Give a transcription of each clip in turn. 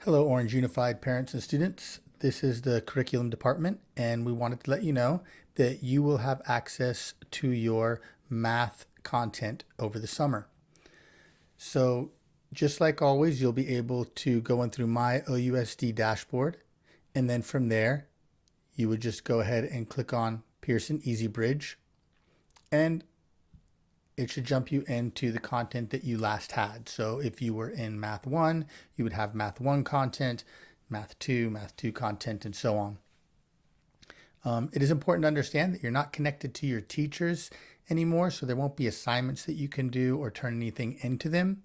Hello, Orange Unified parents and students. This is the curriculum department, and we wanted to let you know that you will have access to your math content over the summer. So, just like always, you'll be able to go in through my OUSD dashboard, and then from there, you would just go ahead and click on Pearson Easy Bridge, and it should jump you into the content that you last had. So if you were in Math 1, you would have Math 1 content, Math 2 content, and so on. It is important to understand that you're not connected to your teachers anymore, so there won't be assignments that you can do or turn anything into them.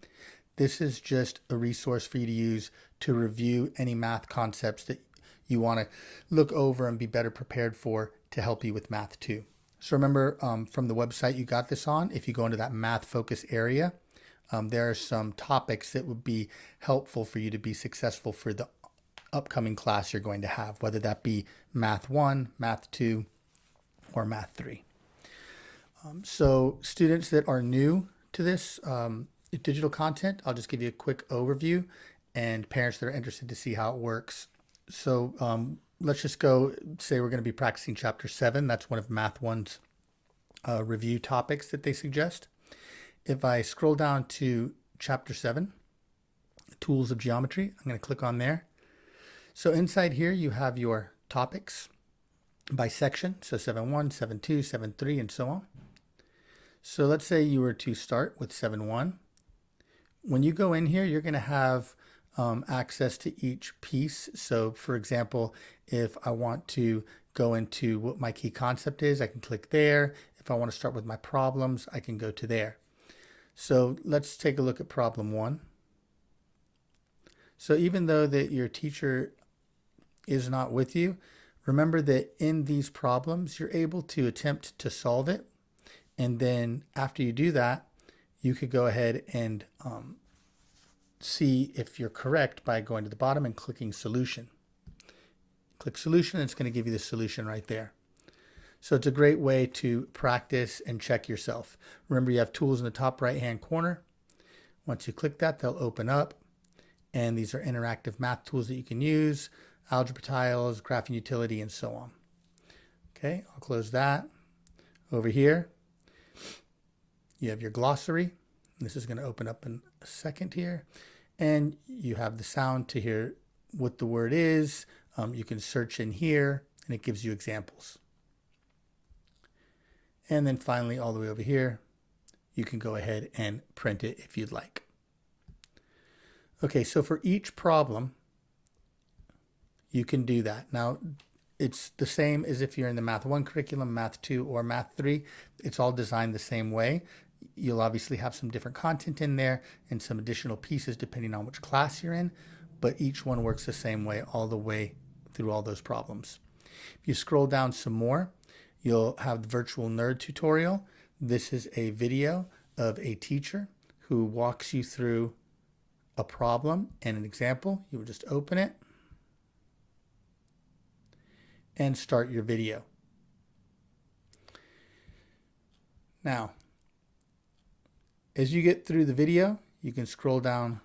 This is just a resource for you to use to review any math concepts that you want to look over and be better prepared for to help you with Math 2. So remember, from the website you got this on, if you go into that math focus area, there are some topics that would be helpful for you to be successful for the upcoming class you're going to have, whether that be Math 1, Math 2, or Math 3. So students that are new to this digital content, I'll just give you a quick overview, and parents that are interested to see how it works. So let's just go say we're going to be practicing chapter 7. That's one of Math 1's review topics that they suggest. If I scroll down to chapter 7, Tools of Geometry, I'm going to click on there. So inside here you have your topics by section, so 7.1, 7.2, 7.3, and so on. So let's say you were to start with 7.1. When you go in here, you're going to have access to each piece. So for example, if I want to go into what my key concept is, I can click there. If I want to start with my problems, I can go to there. So let's take a look at problem 1. So even though that your teacher is not with you, remember that in these problems, you're able to attempt to solve it. And then after you do that, you could go ahead and see if you're correct by going to the bottom and clicking solution. Click solution, and it's going to give you the solution right there. So it's a great way to practice and check yourself. Remember, you have tools in the top right hand corner. Once you click that, they'll open up, and these are interactive math tools that you can use, algebra tiles, graphing utility, and so on. Okay, I'll close that. Over here, you have your glossary. This is going to open up in a second here. And you have the sound to hear what the word is. You can search in here, and it gives you examples. And then finally, all the way over here, you can go ahead and print it if you'd like. Okay, so for each problem, you can do that. Now, it's the same as if you're in the Math 1 curriculum, Math 2, or Math 3. It's all designed the same way. You'll obviously have some different content in there and some additional pieces depending on which class you're in, but each one works the same way all the way through all those problems. If you scroll down some more, you'll have the Virtual Nerd tutorial. This is a video of a teacher who walks you through a problem and an example. You would just open it and start your video. Now, as you get through the video, you can scroll down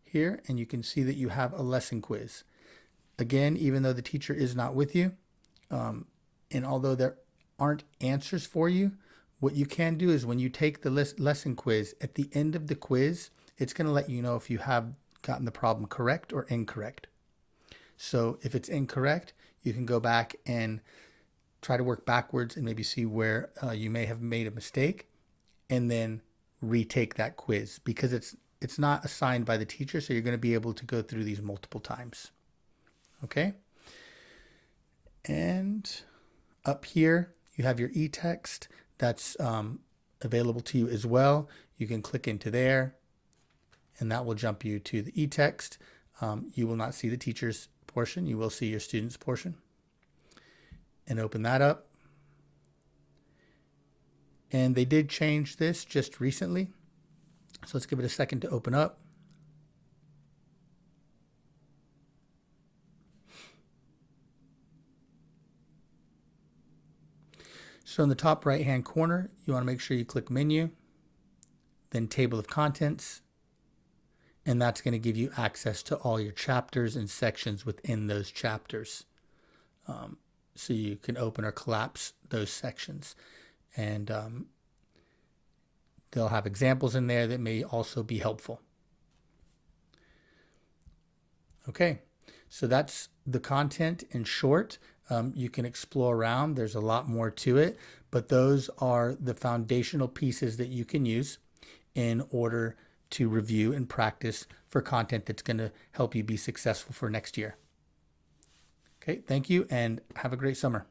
here and you can see that you have a lesson quiz. Again, even though the teacher is not with you, and although there aren't answers for you, what you can do is when you take the lesson quiz, at the end of the quiz, it's going to let you know if you have gotten the problem correct or incorrect. So if it's incorrect, you can go back and try to work backwards and maybe see where you may have made a mistake, and then retake that quiz, because it's not assigned by the teacher, so you're going to be able to go through these multiple times. Okay? And up here, you have your e-text that's available to you as well. You can click into there, and that will jump you to the e-text. You will not see the teacher's portion. You will see your student's portion. And open that up. And they did change this just recently. So let's give it a second to open up. So in the top right hand corner, you want to make sure you click menu, then table of contents, and that's going to give you access to all your chapters and sections within those chapters. So you can open or collapse those sections, and they'll have examples in there that may also be helpful. Okay, so that's the content in short. You can explore around. There's a lot more to it, but those are the foundational pieces that you can use in order to review and practice for content that's going to help you be successful for next year. Okay, thank you and have a great summer.